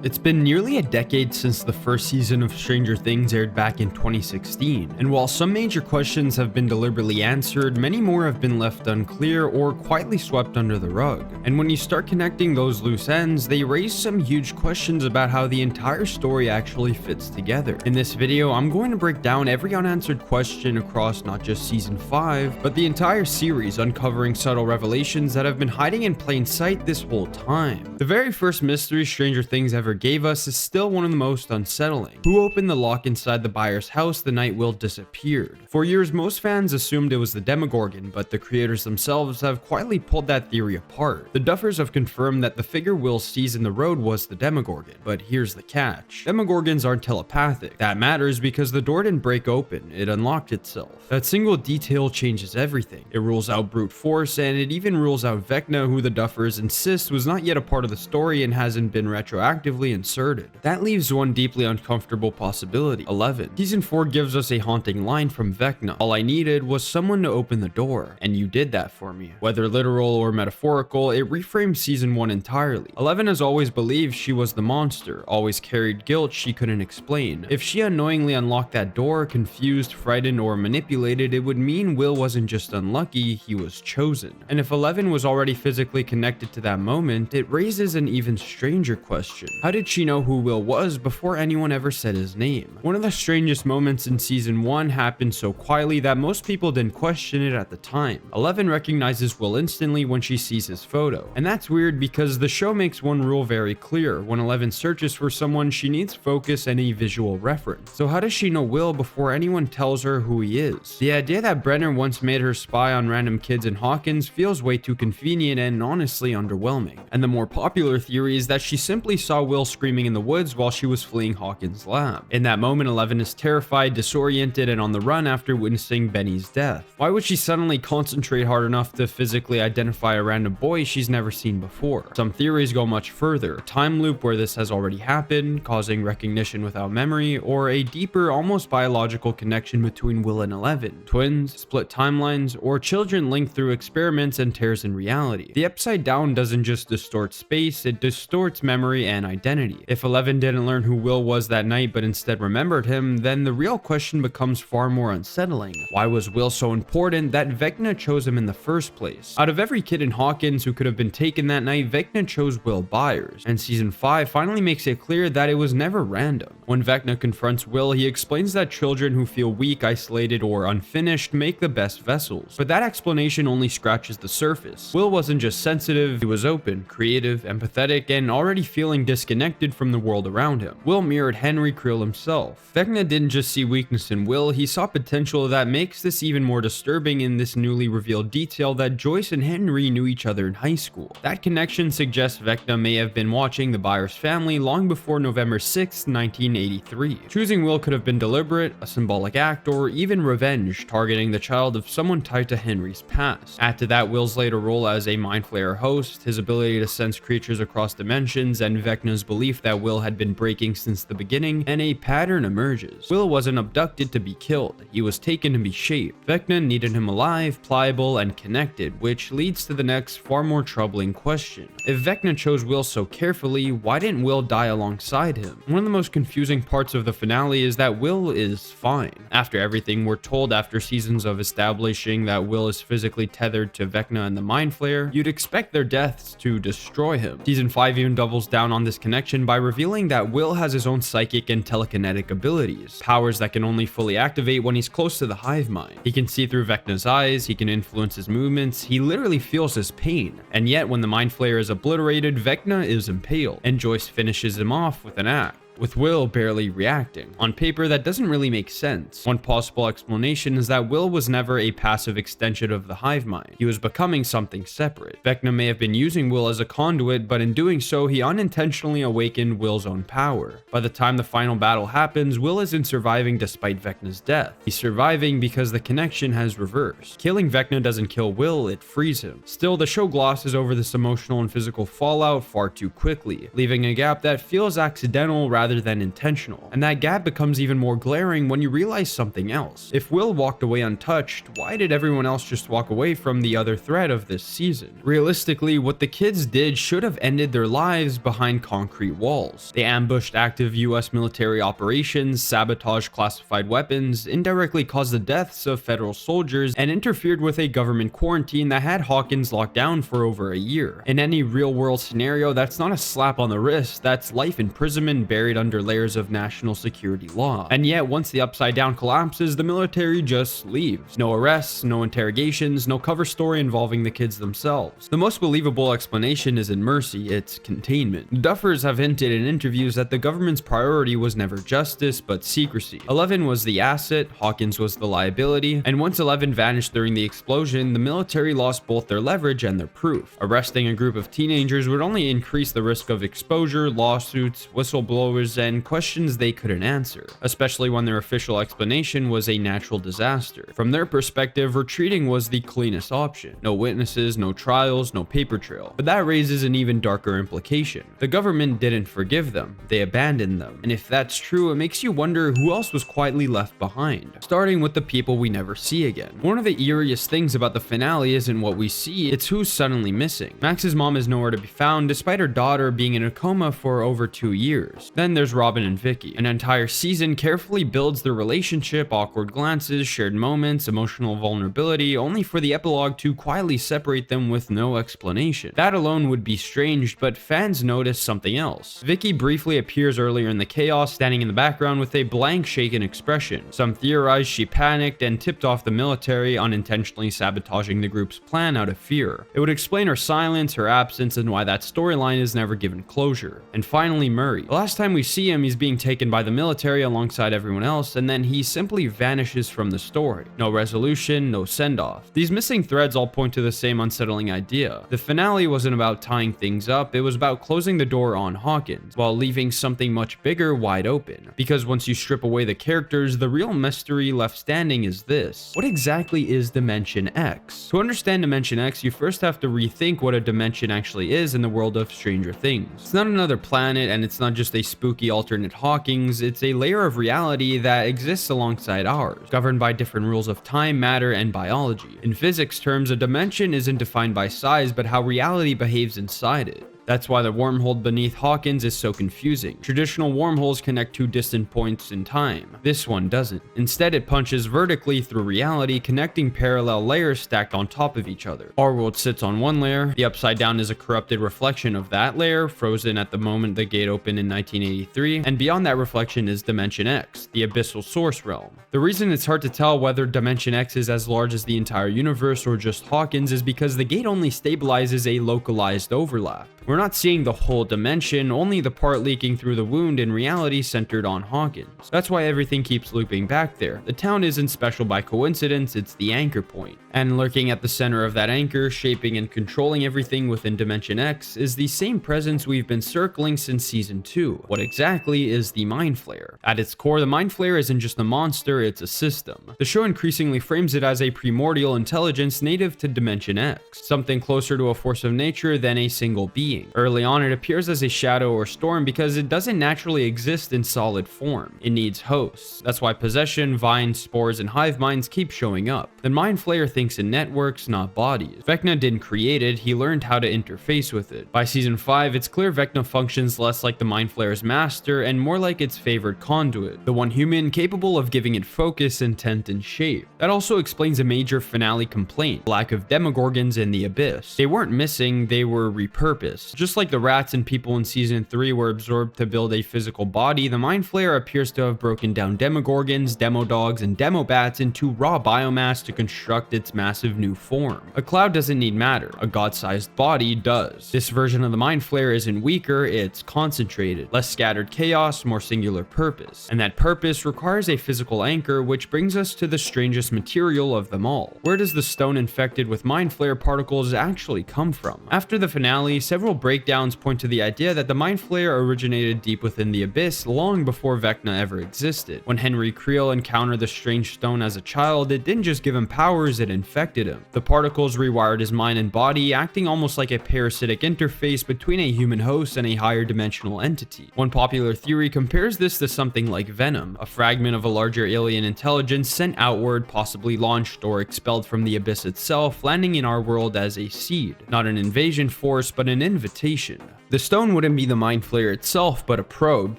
It's been nearly a decade since the first season of Stranger Things aired back in 2016, and while some major questions have been deliberately answered, many more have been left unclear or quietly swept under the rug. And when you start connecting those loose ends, they raise some huge questions about how the entire story actually fits together. In this video, I'm going to break down every unanswered question across not just season 5, but the entire series, uncovering subtle revelations that have been hiding in plain sight this whole time. The very first mystery Stranger Things ever gave us is still one of the most unsettling. Who opened the lock inside the Byers' house the night Will disappeared? For years, most fans assumed it was the Demogorgon, but the creators themselves have quietly pulled that theory apart. The Duffers have confirmed that the figure Will sees in the road was the Demogorgon, but here's the catch. Demogorgons aren't telepathic. That matters because the door didn't break open, it unlocked itself. That single detail changes everything. It rules out brute force, and it even rules out Vecna, who the Duffers insist was not yet a part of the story and hasn't been retroactively inserted. That leaves one deeply uncomfortable possibility: 11. Season 4 gives us a haunting line from Vecna. All I needed was someone to open the door, and you did that for me. Whether literal or metaphorical, it reframes season 1 entirely. 11 has always believed she was the monster, always carried guilt she couldn't explain. If she unknowingly unlocked that door, confused, frightened, or manipulated, it would mean Will wasn't just unlucky, he was chosen. And if 11 was already physically connected to that moment, it raises an even stranger question. How did she know who Will was before anyone ever said his name? One of the strangest moments in season 1 happened so quietly that most people didn't question it at the time. 11 recognizes Will instantly when she sees his photo. And that's weird because the show makes one rule very clear: when 11 searches for someone, she needs focus and a visual reference. So how does she know Will before anyone tells her who he is? The idea that Brenner once made her spy on random kids in Hawkins feels way too convenient and honestly underwhelming. And the more popular theory is that she simply saw Will screaming in the woods while she was fleeing Hawkins' lab. In that moment, 11 is terrified, disoriented, and on the run after witnessing Benny's death. Why would she suddenly concentrate hard enough to physically identify a random boy she's never seen before? Some theories go much further: a time loop where this has already happened, causing recognition without memory, or a deeper, almost biological connection between Will and 11. Twins, split timelines, or children linked through experiments and tears in reality. The Upside Down doesn't just distort space, it distorts memory and identity. If 11 didn't learn who Will was that night but instead remembered him, then the real question becomes far more unsettling. Why was Will so important that Vecna chose him in the first place? Out of every kid in Hawkins who could have been taken that night, Vecna chose Will Byers, and season 5 finally makes it clear that it was never random. When Vecna confronts Will, he explains that children who feel weak, isolated, or unfinished make the best vessels. But that explanation only scratches the surface. Will wasn't just sensitive, he was open, creative, empathetic, and already feeling disconnected from the world around him. Will mirrored Henry Creel himself. Vecna didn't just see weakness in Will, he saw potential that makes this even more disturbing in this newly revealed detail that Joyce and Henry knew each other in high school. That connection suggests Vecna may have been watching the Byers family long before November 6, 1983. Choosing Will could have been deliberate, a symbolic act, or even revenge, targeting the child of someone tied to Henry's past. Add to that Will's later role as a mind flayer host, his ability to sense creatures across dimensions, and Vecna's belief that Will had been breaking since the beginning, and a pattern emerges. Will wasn't abducted to be killed, he was taken to be shaped. Vecna needed him alive, pliable, and connected, which leads to the next, far more troubling question. If Vecna chose Will so carefully, why didn't Will die alongside him? One of the most confusing parts of the finale is that Will is fine. After everything we're told after seasons of establishing that Will is physically tethered to Vecna and the Mind Flayer, you'd expect their deaths to destroy him. Season 5 even doubles down on this connection by revealing that Will has his own psychic and telekinetic abilities, powers that can only fully activate when he's close to the hive mind. He can see through Vecna's eyes, he can influence his movements, he literally feels his pain. And yet when the Mind Flayer is obliterated, Vecna is impaled, and Joyce finishes him off with an axe, with Will barely reacting. On paper, that doesn't really make sense. One possible explanation is that Will was never a passive extension of the hive mind. He was becoming something separate. Vecna may have been using Will as a conduit, but in doing so, he unintentionally awakened Will's own power. By the time the final battle happens, Will isn't surviving despite Vecna's death. He's surviving because the connection has reversed. Killing Vecna doesn't kill Will, it frees him. Still, the show glosses over this emotional and physical fallout far too quickly, leaving a gap that feels accidental rather rather than intentional. And that gap becomes even more glaring when you realize something else. If Will walked away untouched, why did everyone else just walk away from the other thread of this season? Realistically, what the kids did should have ended their lives behind concrete walls. They ambushed active US military operations, sabotaged classified weapons, indirectly caused the deaths of federal soldiers, and interfered with a government quarantine that had Hawkins locked down for over a year. In any real-world scenario, that's not a slap on the wrist, that's life imprisonment buried under layers of national security law. And yet, once the Upside Down collapses, the military just leaves. No arrests, no interrogations, no cover story involving the kids themselves. The most believable explanation isn't mercy, it's containment. Duffers have hinted in interviews that the government's priority was never justice, but secrecy. 11 was the asset, Hawkins was the liability, and once 11 vanished during the explosion, the military lost both their leverage and their proof. Arresting a group of teenagers would only increase the risk of exposure, lawsuits, whistleblowers, and questions they couldn't answer, especially when their official explanation was a natural disaster. From their perspective, retreating was the cleanest option. No witnesses, no trials, no paper trail. But that raises an even darker implication. The government didn't forgive them, they abandoned them. And if that's true, it makes you wonder who else was quietly left behind, starting with the people we never see again. One of the eeriest things about the finale isn't what we see, it's who's suddenly missing. Max's mom is nowhere to be found, despite her daughter being in a coma for over 2 years. Then there's Robin and Vicky. An entire season carefully builds their relationship, awkward glances, shared moments, emotional vulnerability, only for the epilogue to quietly separate them with no explanation. That alone would be strange, but fans notice something else. Vicky briefly appears earlier in the chaos, standing in the background with a blank, shaken expression. Some theorize she panicked and tipped off the military, unintentionally sabotaging the group's plan out of fear. It would explain her silence, her absence, and why that storyline is never given closure. And finally, Murray. The last time we see him, he's being taken by the military alongside everyone else, and then he simply vanishes from the story. No resolution, no send-off. These missing threads all point to the same unsettling idea. The finale wasn't about tying things up, it was about closing the door on Hawkins, while leaving something much bigger wide open. Because once you strip away the characters, the real mystery left standing is this. What exactly is Dimension X? To understand Dimension X, you first have to rethink what a dimension actually is in the world of Stranger Things. It's not another planet, and it's not just a spooky alternate Hawkins, it's a layer of reality that exists alongside ours, governed by different rules of time, matter, and biology. In physics terms, a dimension isn't defined by size, but how reality behaves inside it. That's why the wormhole beneath Hawkins is so confusing. Traditional wormholes connect two distant points in time. This one doesn't. Instead, it punches vertically through reality, connecting parallel layers stacked on top of each other. Our world sits on one layer. The Upside Down is a corrupted reflection of that layer, frozen at the moment the gate opened in 1983. And beyond that reflection is Dimension X, the abyssal source realm. The reason it's hard to tell whether Dimension X is as large as the entire universe or just Hawkins is because the gate only stabilizes a localized overlap. We're not seeing the whole dimension, only the part leaking through the wound in reality centered on Hawkins. That's why everything keeps looping back there. The town isn't special by coincidence, it's the anchor point. And lurking at the center of that anchor, shaping and controlling everything within Dimension X, is the same presence we've been circling since Season 2. What exactly is the Mind Flayer? At its core, the Mind Flayer isn't just a monster, it's a system. The show increasingly frames it as a primordial intelligence native to Dimension X, something closer to a force of nature than a single being. Early on, it appears as a shadow or storm because it doesn't naturally exist in solid form. It needs hosts. That's why possession, vines, spores, and hive minds keep showing up. The Mind Flayer thinks in networks, not bodies. Vecna didn't create it, he learned how to interface with it. By Season 5, it's clear Vecna functions less like the Mind Flayer's master and more like its favored conduit, the one human capable of giving it focus, intent, and shape. That also explains a major finale complaint: lack of demogorgons in the abyss. They weren't missing, they were repurposed. Just like the rats and people in Season 3 were absorbed to build a physical body, the Mind Flayer appears to have broken down demogorgons, demodogs, and demobats into raw biomass to construct its massive new form. A cloud doesn't need matter, a god-sized body does. This version of the Mind Flayer isn't weaker, it's concentrated. Less scattered chaos, more singular purpose. And that purpose requires a physical anchor, which brings us to the strangest material of them all. Where does the stone infected with Mind Flayer particles actually come from? After the finale, several breakdowns point to the idea that the Mind Flayer originated deep within the Abyss long before Vecna ever existed. When Henry Creel encountered the strange stone as a child, it didn't just give him powers, it infected him. The particles rewired his mind and body, acting almost like a parasitic interface between a human host and a higher dimensional entity. One popular theory compares this to something like Venom, a fragment of a larger alien intelligence sent outward, possibly launched or expelled from the Abyss itself, landing in our world as a seed. Not an invasion force, but an invitation. The stone wouldn't be the Mind Flayer itself, but a probe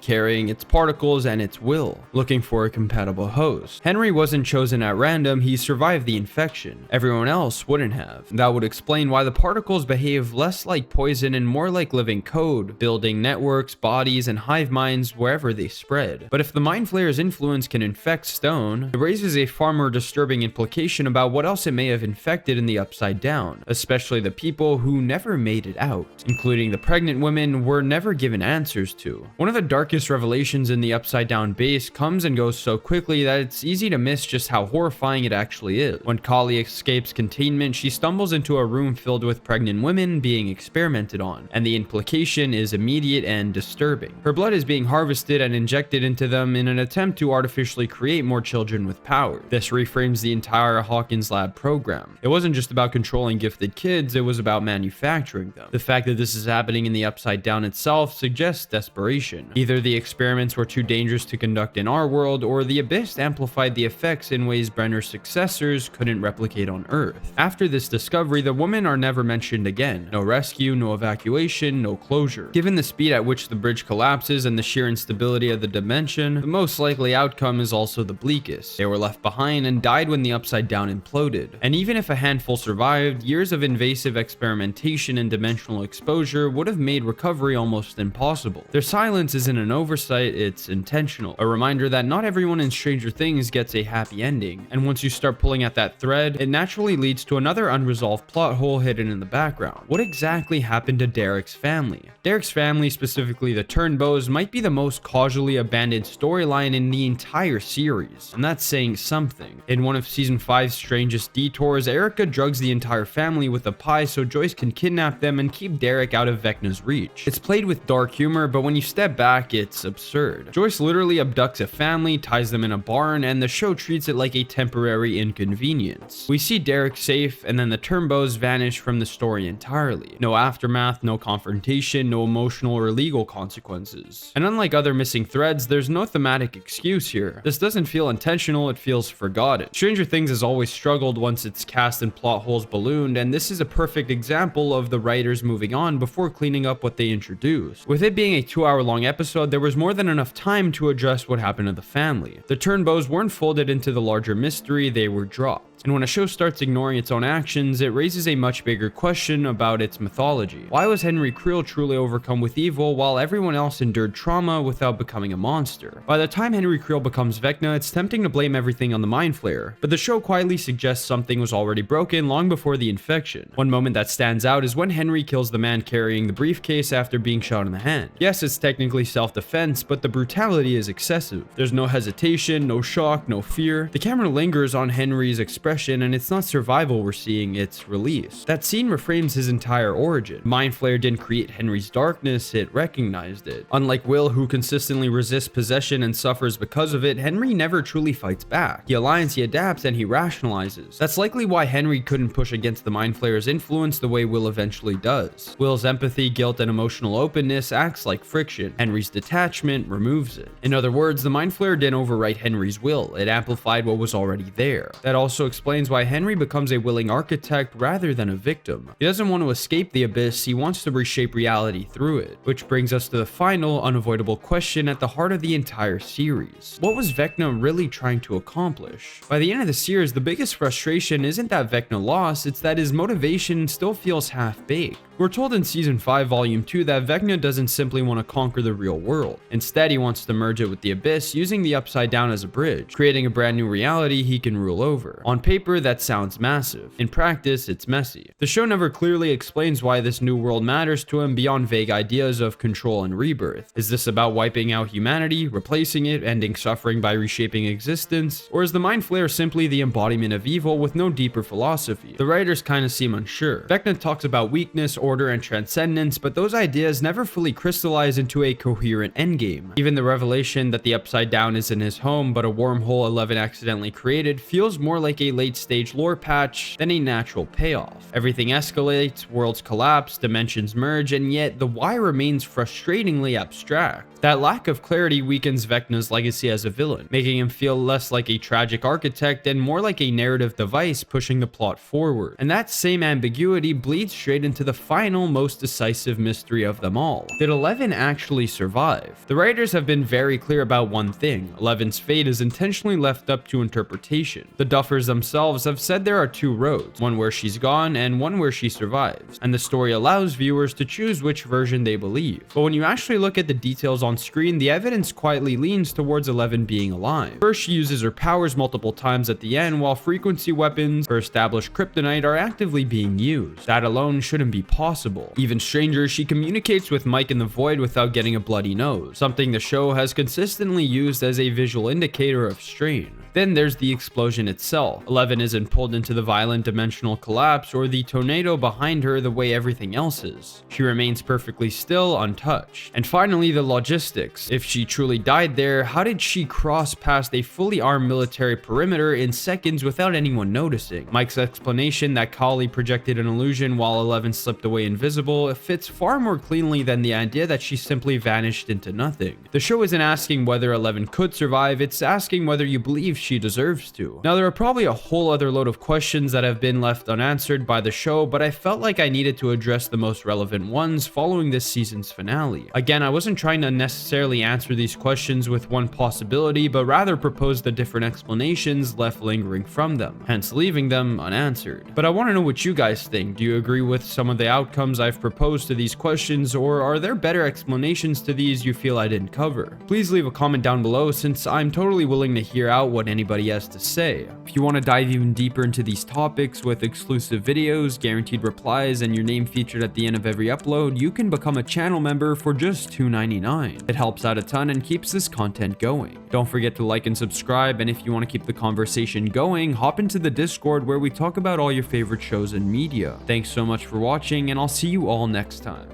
carrying its particles and its will, looking for a compatible host. Henry wasn't chosen at random, he survived the infection. Everyone else wouldn't have. That would explain why the particles behave less like poison and more like living code, building networks, bodies, and hive minds wherever they spread. But if the Mind Flayer's influence can infect stone, it raises a far more disturbing implication about what else it may have infected in the Upside Down, especially the people who never made it out, including the pregnant women were never given answers to. One of the darkest revelations in the Upside Down base comes and goes so quickly that it's easy to miss just how horrifying it actually is. When Kali escapes containment, she stumbles into a room filled with pregnant women being experimented on, and the implication is immediate and disturbing. Her blood is being harvested and injected into them in an attempt to artificially create more children with power. This reframes the entire Hawkins lab program. It wasn't just about controlling gifted kids, it was about manufacturing them. The fact that this is happening in the Upside Down itself suggests desperation. Either the experiments were too dangerous to conduct in our world, or the Abyss amplified the effects in ways Brenner's successors couldn't replicate on Earth. After this discovery, the women are never mentioned again. No rescue, no evacuation, no closure. Given the speed at which the bridge collapses and the sheer instability of the dimension, the most likely outcome is also the bleakest. They were left behind and died when the Upside Down imploded. And even if a handful survived, years of invasive experimentation and dimensional exposure would have made recovery almost impossible. Their silence isn't an oversight, it's intentional. A reminder that not everyone in Stranger Things gets a happy ending, and once you start pulling at that thread, it naturally leads to another unresolved plot hole hidden in the background. What exactly happened to Derek's family? Derek's family, specifically the Turnbows, might be the most causally abandoned storyline in the entire series, and that's saying something. In one of season 5's strangest detours, Erica drugs the entire family with a pie so Joyce can kidnap them and keep Derek out of Vecna's reach. It's played with dark humor, but when you step back, it's absurd. Joyce literally abducts a family, ties them in a barn, and the show treats it like a temporary inconvenience. We see Derek safe, and then the Turnbows vanish from the story entirely. No aftermath, no confrontation, no emotional or legal consequences. And unlike other missing threads, there's no thematic excuse here. This doesn't feel intentional, it feels forgotten. Stranger Things has always struggled once its cast and plot holes ballooned, and this is a perfect example of the writers moving on before cleaning up what they introduced. With it being a 2-hour-long episode, there was more than enough time to address what happened to the family. The Turnbows weren't folded into the larger mystery, they were dropped. And when a show starts ignoring its own actions, it raises a much bigger question about its mythology. Why was Henry Creel truly overcome with evil while everyone else endured trauma without becoming a monster? By the time Henry Creel becomes Vecna, it's tempting to blame everything on the Mind Flayer, but the show quietly suggests something was already broken long before the infection. One moment that stands out is when Henry kills the man carrying the briefcase after being shot in the hand. Yes, it's technically self-defense, but the brutality is excessive. There's no hesitation, no shock, no fear. The camera lingers on Henry's expression, and it's not survival we're seeing, it's release. That scene reframes his entire origin. Mind Flayer didn't create Henry's darkness, it recognized it. Unlike Will, who consistently resists possession and suffers because of it, Henry never truly fights back. He aligns, he adapts, and he rationalizes. That's likely why Henry couldn't push against the Mind Flayer's influence the way Will eventually does. Will's empathy, guilt, and emotional openness acts like friction. Henry's detachment removes it. In other words, the Mind Flayer didn't overwrite Henry's will, it amplified what was already there. That also explains why Henry becomes a willing architect rather than a victim. He doesn't want to escape the abyss, he wants to reshape reality through it. Which brings us to the final, unavoidable question at the heart of the entire series. What was Vecna really trying to accomplish? By the end of the series, the biggest frustration isn't that Vecna lost, it's that his motivation still feels half-baked. We're told in Season 5, Volume 2 that Vecna doesn't simply want to conquer the real world. Instead, he wants to merge it with the Abyss, using the Upside Down as a bridge, creating a brand new reality he can rule over. On paper, that sounds massive. In practice, it's messy. The show never clearly explains why this new world matters to him beyond vague ideas of control and rebirth. Is this about wiping out humanity, replacing it, ending suffering by reshaping existence? Or is the Mind Flayer simply the embodiment of evil with no deeper philosophy? The writers kinda seem unsure. Vecna talks about weakness, order, and transcendence, but those ideas never fully crystallize into a coherent endgame. Even the revelation that the Upside Down isn't his home, but a wormhole 11 accidentally created, feels more like a late-stage lore patch than a natural payoff. Everything escalates, worlds collapse, dimensions merge, and yet the why remains frustratingly abstract. That lack of clarity weakens Vecna's legacy as a villain, making him feel less like a tragic architect and more like a narrative device pushing the plot forward. And that same ambiguity bleeds straight into the final, most decisive mystery of them all. Did 11 actually survive? The writers have been very clear about one thing: 11's fate is intentionally left up to interpretation. The Duffers themselves have said there are two roads, one where she's gone and one where she survives, and the story allows viewers to choose which version they believe. But when you actually look at the details on screen, the evidence quietly leans towards 11 being alive. First, she uses her powers multiple times at the end, while frequency weapons for established kryptonite are actively being used. That alone shouldn't be possible. Even stranger, she communicates with Mike in the Void without getting a bloody nose, something the show has consistently used as a visual indicator of strain. Then there's the explosion itself. 11 isn't pulled into the violent dimensional collapse or the tornado behind her the way everything else is. She remains perfectly still, untouched. And finally, the logistics. If she truly died there, how did she cross past a fully armed military perimeter in seconds without anyone noticing? Mike's explanation that Kali projected an illusion while 11 slipped away invisible fits far more cleanly than the idea that she simply vanished into nothing. The show isn't asking whether 11 could survive, it's asking whether you believe she deserves to. Now, there are probably a whole other load of questions that have been left unanswered by the show, but I felt like I needed to address the most relevant ones following this season's finale. Again, I wasn't trying to necessarily answer these questions with one possibility, but rather propose the different explanations left lingering from them, hence leaving them unanswered. But I want to know what you guys think. Do you agree with some of the outcomes I've proposed to these questions, or are there better explanations to these you feel I didn't cover? Please leave a comment down below, since I'm totally willing to hear out what anybody has to say. If you want to dive even deeper into these topics with exclusive videos, guaranteed replies, and your name featured at the end of every upload, you can become a channel member for just $2.99. It helps out a ton and keeps this content going. Don't forget to like and subscribe, and if you want to keep the conversation going, hop into the Discord where we talk about all your favorite shows and media. Thanks so much for watching, and I'll see you all next time.